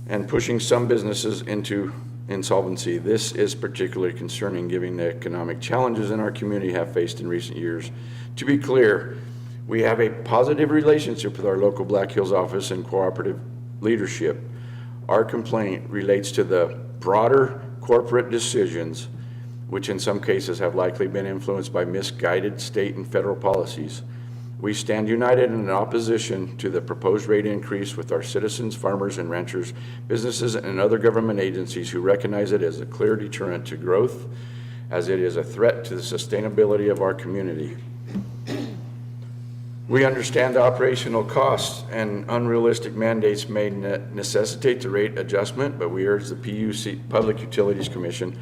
and pushing some businesses into insolvency. This is particularly concerning given the economic challenges in our community have faced in recent years. To be clear, we have a positive relationship with our local Black Hills office and cooperative leadership. Our complaint relates to the broader corporate decisions, which in some cases have likely been influenced by misguided state and federal policies. We stand united in opposition to the proposed rate increase with our citizens, farmers and ranchers, businesses and other government agencies who recognize it as a clear deterrent to growth, as it is a threat to the sustainability of our community. We understand the operational costs and unrealistic mandates may necessitate the rate adjustment, but we urge the PUC, Public Utilities Commission,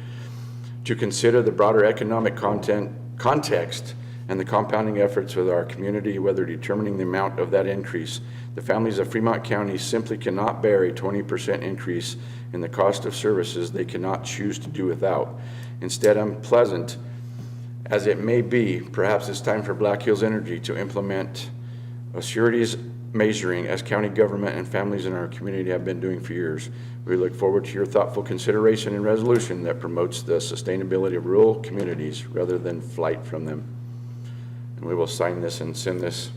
to consider the broader economic context and the compounding efforts with our community, whether determining the amount of that increase. The families of Fremont County simply cannot bear a 20% increase in the cost of services they cannot choose to do without. Instead, unpleasant as it may be, perhaps it's time for Black Hills Energy to implement assurities measuring as county government and families in our community have been doing for years. We look forward to your thoughtful consideration and resolution that promotes the sustainability of rural communities rather than flight from them. And we will sign this and send this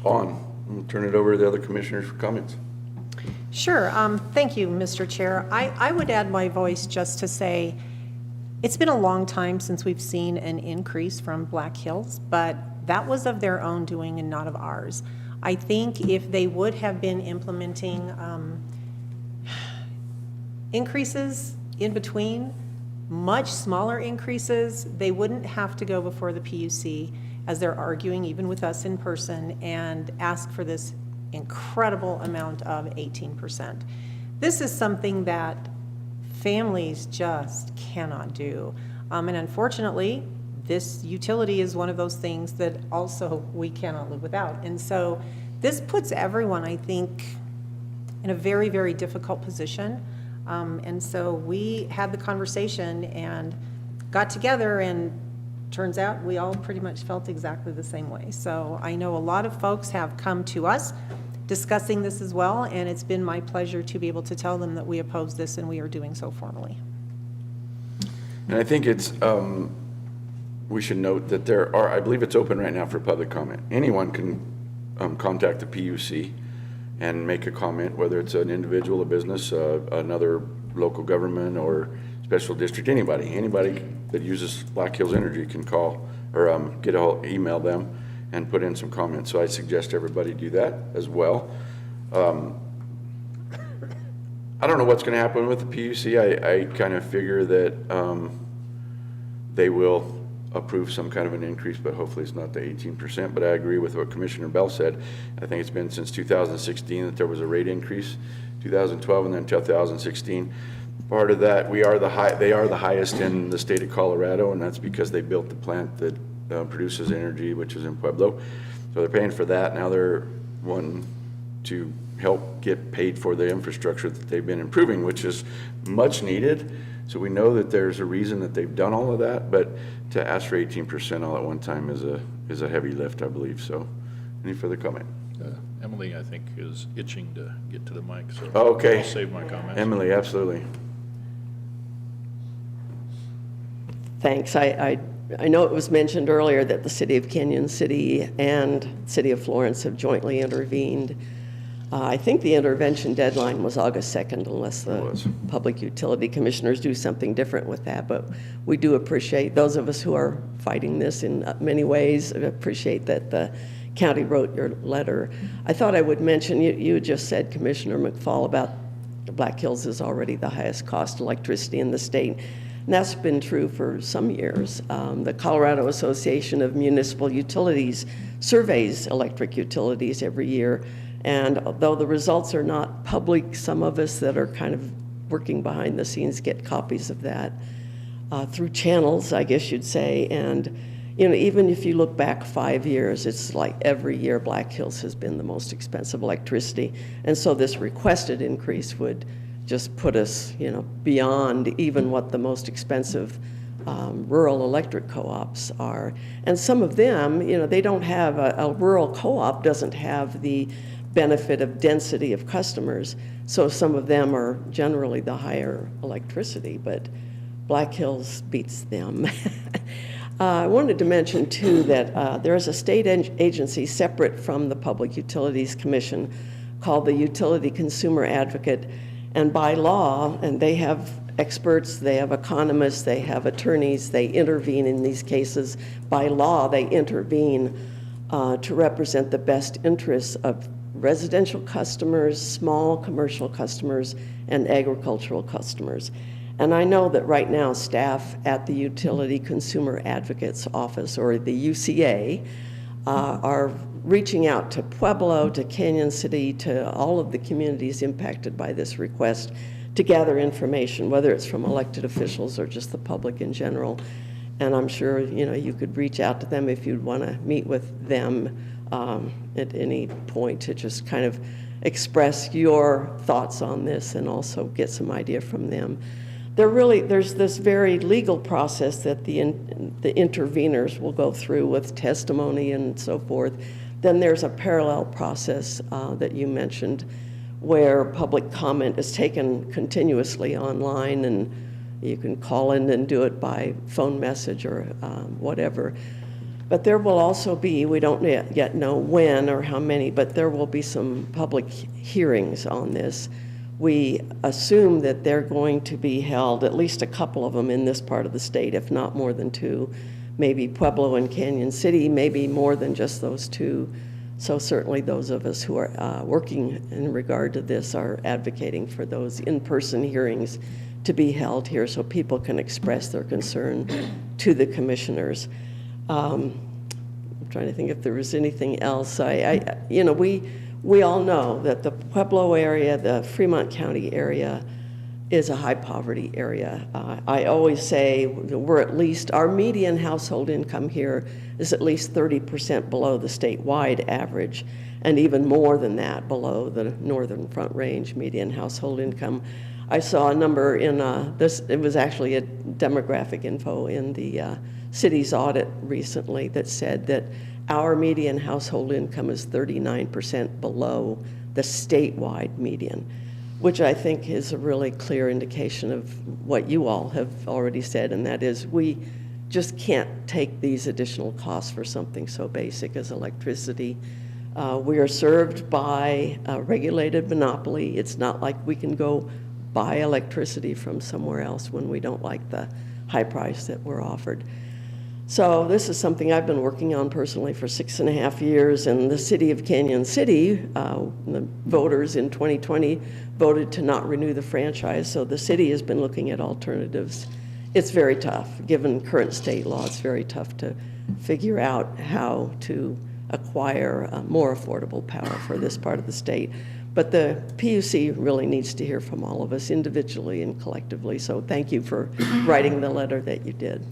on. We'll turn it over to the other commissioners for comments. Sure. Thank you, Mr. Chair. I would add my voice just to say, it's been a long time since we've seen an increase from Black Hills, but that was of their own doing and not of ours. I think if they would have been implementing increases in between, much smaller increases, they wouldn't have to go before the PUC, as they're arguing even with us in person, and ask for this incredible amount of 18%. This is something that families just cannot do. And unfortunately, this utility is one of those things that also we cannot live without. And so this puts everyone, I think, in a very, very difficult position. And so we had the conversation and got together, and turns out we all pretty much felt exactly the same way. So I know a lot of folks have come to us discussing this as well, and it's been my pleasure to be able to tell them that we oppose this, and we are doing so formally. And I think it's, we should note that there are, I believe it's open right now for public comment. Anyone can contact the PUC and make a comment, whether it's an individual, a business, another local government, or special district, anybody that uses Black Hills Energy can call or email them and put in some comments. So I suggest everybody do that as well. I don't know what's going to happen with the PUC. I kind of figure that they will approve some kind of an increase, but hopefully it's not the 18%. But I agree with what Commissioner Bell said. I think it's been since 2016 that there was a rate increase, 2012 and then 2016. Part of that, they are the highest in the state of Colorado, and that's because they built the plant that produces energy, which is in Pueblo. So they're paying for that. Now they're wanting to help get paid for the infrastructure that they've been improving, which is much needed. So we know that there's a reason that they've done all of that, but to ask for 18% all at one time is a heavy lift, I believe. So any further comment? Emily, I think, is itching to get to the mic, so okay. I'll save my comments. Emily, absolutely. Thanks. I know it was mentioned earlier that the City of Canyon City and City of Florence have jointly intervened. I think the intervention deadline was August 2nd, unless the Public Utility Commissioners do something different with that. But we do appreciate, those of us who are fighting this in many ways, appreciate that the county wrote your letter. I thought I would mention, you just said, Commissioner McFall, about Black Hills is already the highest cost electricity in the state. And that's been true for some years. The Colorado Association of Municipal Utilities surveys electric utilities every year. And though the results are not public, some of us that are kind of working behind the scenes get copies of that through channels, I guess you'd say. And even if you look back 5 years, it's like every year Black Hills has been the most expensive electricity. And so this requested increase would just put us, beyond even what the most expensive rural electric co-ops are. And some of them, they don't have, a rural co-op doesn't have the benefit of density of customers. So some of them are generally the higher electricity, but Black Hills beats them. I wanted to mention, too, that there is a state agency separate from the Public Utilities Commission called the Utility Consumer Advocate. And by law, and they have experts, they have economists, they have attorneys, they intervene in these cases. By law, they intervene to represent the best interests of residential customers, small commercial customers, and agricultural customers. And I know that right now staff at the Utility Consumer Advocates Office, or the UCA, are reaching out to Pueblo, to Canyon City, to all of the communities impacted by this request to gather information, whether it's from elected officials or just the public in general. And I'm sure, you could reach out to them if you'd want to meet with them at any point to just kind of express your thoughts on this and also get some idea from them. There's this very legal process that the interveners will go through with testimony and so forth. Then there's a parallel process that you mentioned where public comment is taken continuously online, and you can call in and do it by phone message or whatever. But there will also be, we don't yet know when or how many, but there will be some public hearings on this. We assume that they're going to be held, at least a couple of them in this part of the state, if not more than two, maybe Pueblo and Canyon City, maybe more than just those two. So certainly those of us who are working in regard to this are advocating for those in-person hearings to be held here so people can express their concern to the commissioners. I'm trying to think if there was anything else. We all know that the Pueblo area, the Fremont County area, is a high poverty area. I always say our median household income here is at least 30% below the statewide average, and even more than that below the Northern Front Range median household income. I saw a number in it was actually a demographic info in the city's audit recently that said that our median household income is 39% below the statewide median, which I think is a really clear indication of what you all have already said, and that is we just can't take these additional costs for something so basic as electricity. We are served by a regulated monopoly. It's not like we can go buy electricity from somewhere else when we don't like the high price that we're offered. So this is something I've been working on personally for 6.5 years, and the city of Canyon City, the voters in 2020 voted to not renew the franchise, so the city has been looking at alternatives. It's very tough. Given current state law, it's very tough to figure out how to acquire more affordable power for this part of the state. But the PUC really needs to hear from all of us individually and collectively, so thank you for writing the letter that you did.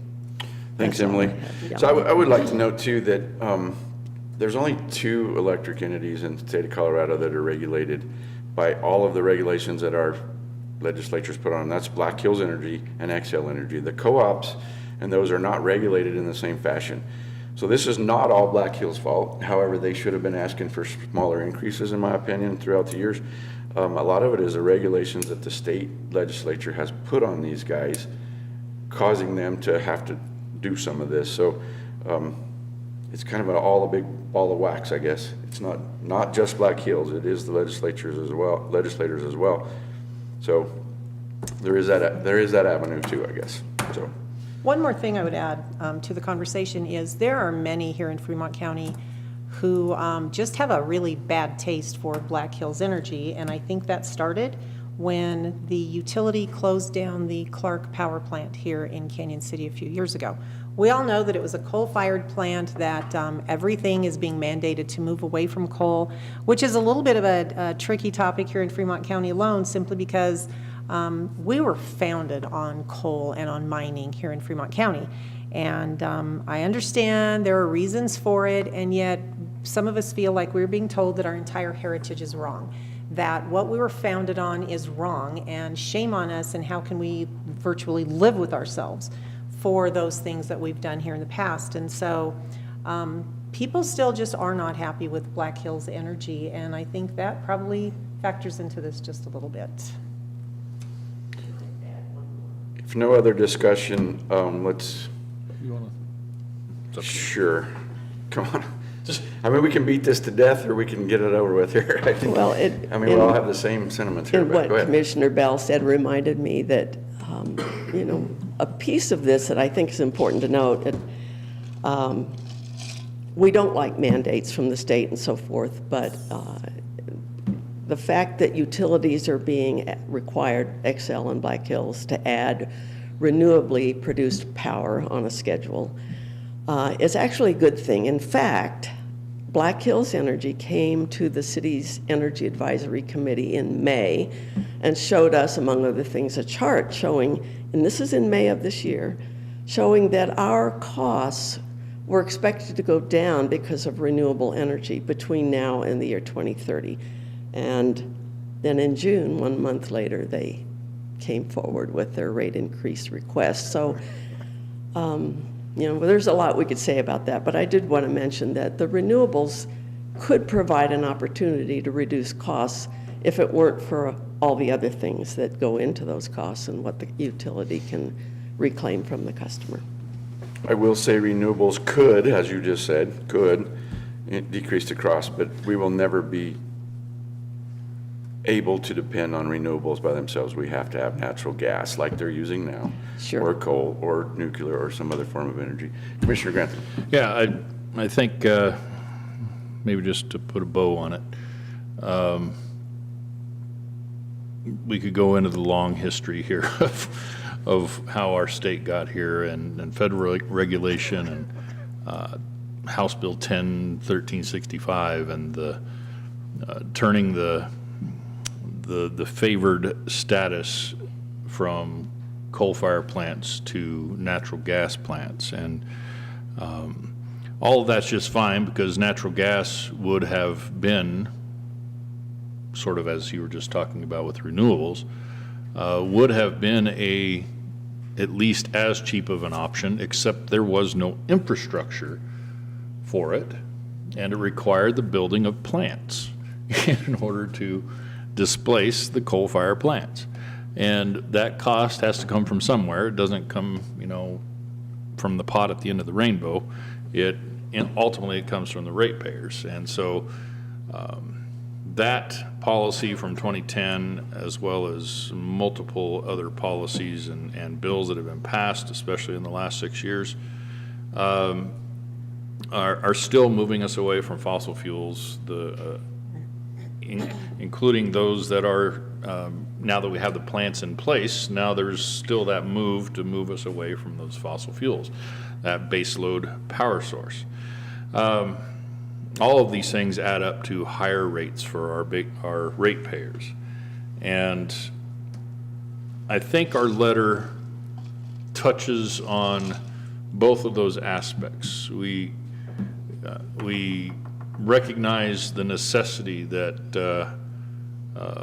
Thanks, That's all Emily. I have. Yeah. So I would like to note too that there's only 2 electric entities in the state of Colorado that are regulated by all of the regulations that our legislature's put on. That's Black Hills Energy and XL Energy. The co-ops and those are not regulated in the same fashion. So this is not all Black Hills' fault. However, they should have been asking for smaller increases, in my opinion, throughout the years. A lot of it is the regulations that the state legislature has put on these guys, causing them to have to do some of this. So it's kind of all a big ball of wax, I guess. It's not just Black Hills, it is the legislators as well. So there is that avenue too, I guess. So One more thing I would add to the conversation is there are many here in Fremont County who just have a really bad taste for Black Hills Energy, and I think that started when the utility closed down the Clark power plant here in Canyon City a few years ago. We all know that it was a coal-fired plant, that everything is being mandated to move away from coal, which is a little bit of a tricky topic here in Fremont County alone, simply because we were founded on coal and on mining here in Fremont County. And I understand there are reasons for it, and yet some of us feel like we're being told that our entire heritage is wrong, that what we were founded on is wrong, and shame on us, and how can we virtually live with ourselves for those things that we've done here in the past. And so people still just are not happy with Black Hills Energy, and I think that probably factors into this just a little bit. if no other discussion, let's, You wanna? It's up to you. sure, come on. I mean, we can beat this to death, or we can get it over with here. I think. Well, I mean, we all have the same sentiments here, And but what go ahead. Commissioner Bell said reminded me that, a piece of this that I think is important to note, we don't like mandates from the state and so forth, but the fact that utilities are being required, XL and Black Hills, to add renewably produced power on a schedule is actually a good thing. In fact, Black Hills Energy came to the city's Energy Advisory Committee in May and showed us, among other things, a chart showing, and this is in May of this year, showing that our costs were expected to go down because of renewable energy between now and the year 2030. And then in June, 1 month later, they came forward with their rate increase request. So, there's a lot we could say about that, but I did want to mention that the renewables could provide an opportunity to reduce costs if it weren't for all the other things that go into those costs and what the utility can reclaim from the customer. I will say renewables could, as you just said, could decrease the cost, but we will never be able to depend on renewables by themselves. We have to have natural gas like they're using now. Sure. Or coal, or nuclear, or some other form of energy. Commissioner Grantham. Yeah, I think maybe just to put a bow on it, we could go into the long history here of how our state got here and federal regulation and House Bill 1365 and the turning the favored status from coal-fired plants to natural gas plants. And all of that's just fine because natural gas would have been, sort of as you were just talking about with renewables, would have been at least as cheap of an option, except there was no infrastructure for it, and it required the building of plants in order to displace the coal-fired plants. And that cost has to come from somewhere. It doesn't come, from the pot at the end of the rainbow. Ultimately it comes from the ratepayers. And so that policy from 2010, as well as multiple other policies and bills that have been passed, especially in the last 6 years, are still moving us away from fossil fuels, including those that are, now that we have the plants in place, now there's still that move to move us away from those fossil fuels, that baseload power source. All of these things add up to higher rates for our ratepayers. And I think our letter touches on both of those aspects. We recognize the necessity that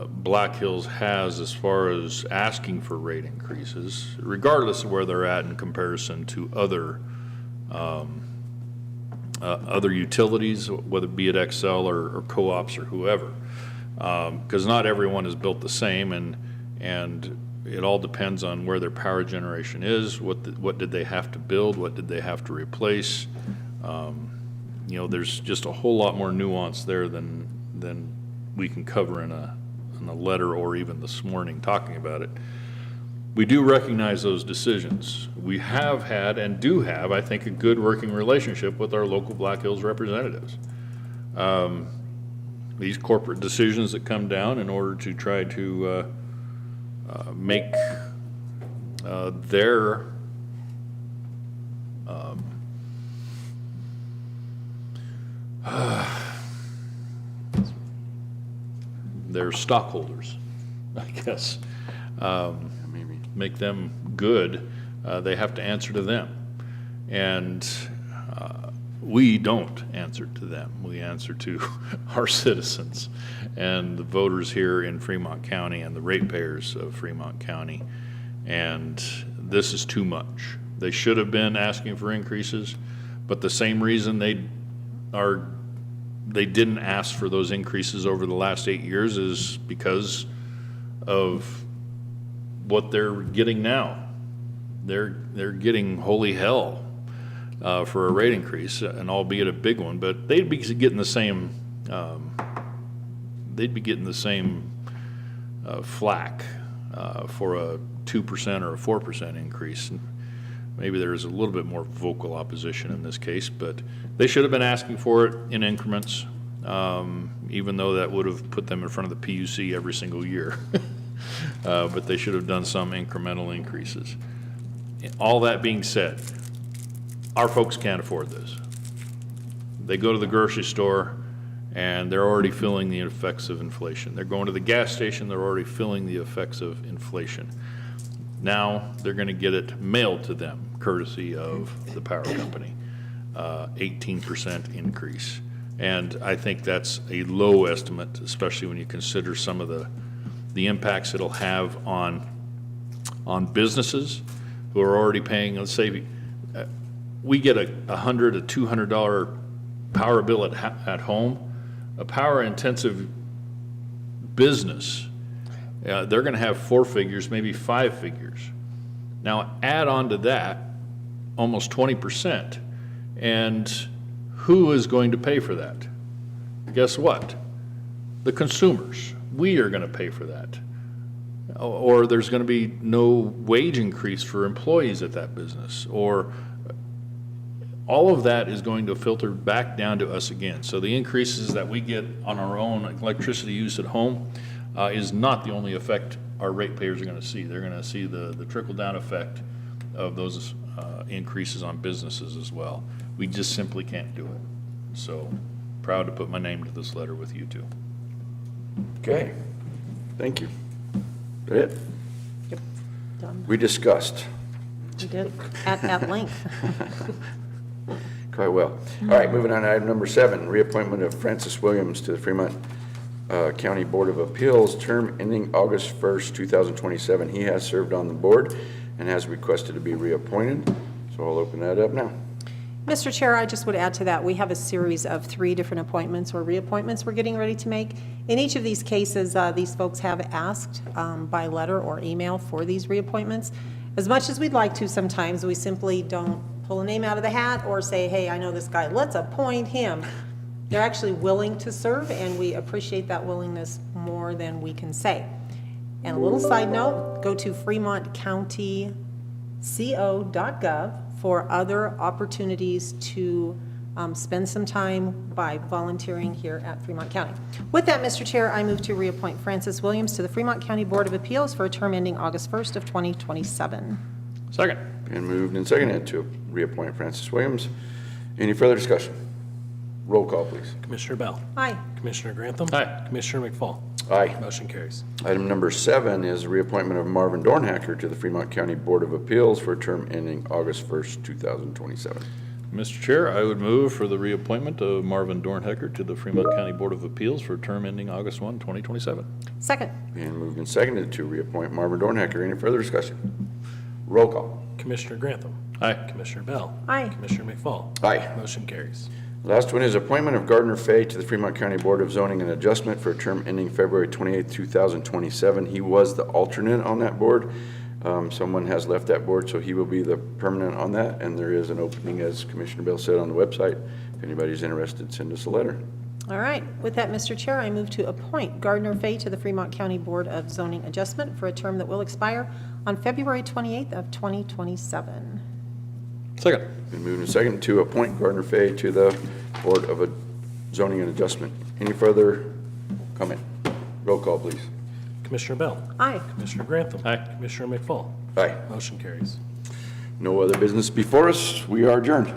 Black Hills has as far as asking for rate increases, regardless of where they're at in comparison to other utilities, whether it be at Xcel or co-ops or whoever, because not everyone is built the same, and it all depends on where their power generation is, what did they have to build, what did they have to replace. There's just a whole lot more nuance there than we can cover in a letter or even this morning talking about it. We do recognize those decisions. We have had and do have, I think, a good working relationship with our local Black Hills representatives. These corporate decisions that come down in order to try to make their stockholders, I guess, make them good, they have to answer to them. And we don't answer to them. We answer to our citizens and the voters here in Fremont County and the ratepayers of Fremont County. And this is too much. They should have been asking for increases, but the same reason they didn't ask for those increases over the last 8 years is because of what they're getting now. They're getting holy hell for a rate increase, and albeit a big one, but they'd be getting the same flack for a 2% or a 4% increase. Maybe there's a little bit more vocal opposition in this case, but they should have been asking for it in increments, even though that would have put them in front of the PUC every single year. But they should have done some incremental increases. All that being said, our folks can't afford this. They go to the grocery store and they're already feeling the effects of inflation. They're going to the gas station, they're already feeling the effects of inflation. Now, they're going to get it mailed to them courtesy of the power company, 18% increase. And I think that's a low estimate, especially when you consider some of the impacts it'll have on businesses who are already paying. Let's say we get a $100 to $200 power bill at home. A power-intensive business, they're going to have 4 figures, maybe 5 figures. Now, add on to that almost 20%, and who is going to pay for that? Guess what? The consumers. We are going to pay for that. Or there's going to be no wage increase for employees at that business, or all of that is going to filter back down to us again. So the increases that we get on our own electricity use at home is not the only effect our ratepayers are going to see. They're going to see the trickle-down effect of those increases on businesses as well. We just simply can't do it. So proud to put my name to this letter with you two. Okay, thank you. Is that it? Yep, done. We discussed We did, at length. quite well. All right, moving on to item number 7, reappointment of Francis Williams to the Fremont County Board of Appeals, term ending August 1st, 2027. He has served on the board and has requested to be reappointed, so I'll open that up now. Mr. Chair, I just would add to that, we have a series of 3 different appointments or reappointments we're getting ready to make. In each of these cases, these folks have asked by letter or email for these reappointments. As much as we'd like to, sometimes we simply don't pull a name out of the hat or say, hey, I know this guy, let's appoint him. They're actually willing to serve, and we appreciate that willingness more than we can say. And a little side note, go to fremontcountyco.gov for other opportunities to spend some time by volunteering here at Fremont County. With that, Mr. Chair, I move to reappoint Francis Williams to the Fremont County Board of Appeals for a term ending August 1st of 2027. Second. Been moved and seconded to reappoint Francis Williams. Any further discussion? Roll call, please. Commissioner Bell. Aye. Commissioner Grantham. Aye. Commissioner McFall. Aye. Motion carries. Item number 7 is reappointment of Marvin Dornhacker to the Fremont County Board of Appeals for a term ending August 1st, 2027. Mr. Chair, I would move for the reappointment of Marvin Dornhecker to the Fremont County Board of Appeals for a term ending August 1, 2027. Second. Been moved and seconded to reappoint Marvin Dornhacker. Any further discussion? Roll call. Commissioner Grantham. Aye. Commissioner Bell. Aye. Commissioner McFall. Aye. Motion carries. Last one is appointment of Gardner Fay to the Fremont County Board of Zoning and Adjustment for a term ending February 28, 2027. He was the alternate on that board. Someone has left that board, so he will be the permanent on that, and there is an opening, as Commissioner Bell said, on the website. If anybody's interested, send us a letter. All right. With that, Mr. Chair, I move to appoint Gardner Fay to the Fremont County Board of Zoning Adjustment for a term that will expire on February 28th of 2027. Second. Been moved and seconded to appoint Gardner Fay to the Board of Zoning and Adjustment. Any further comment? Roll call, please. Commissioner Bell. Aye. Commissioner Grantham. Aye. Commissioner McFall. Aye. Motion carries. No other business before us. We are adjourned.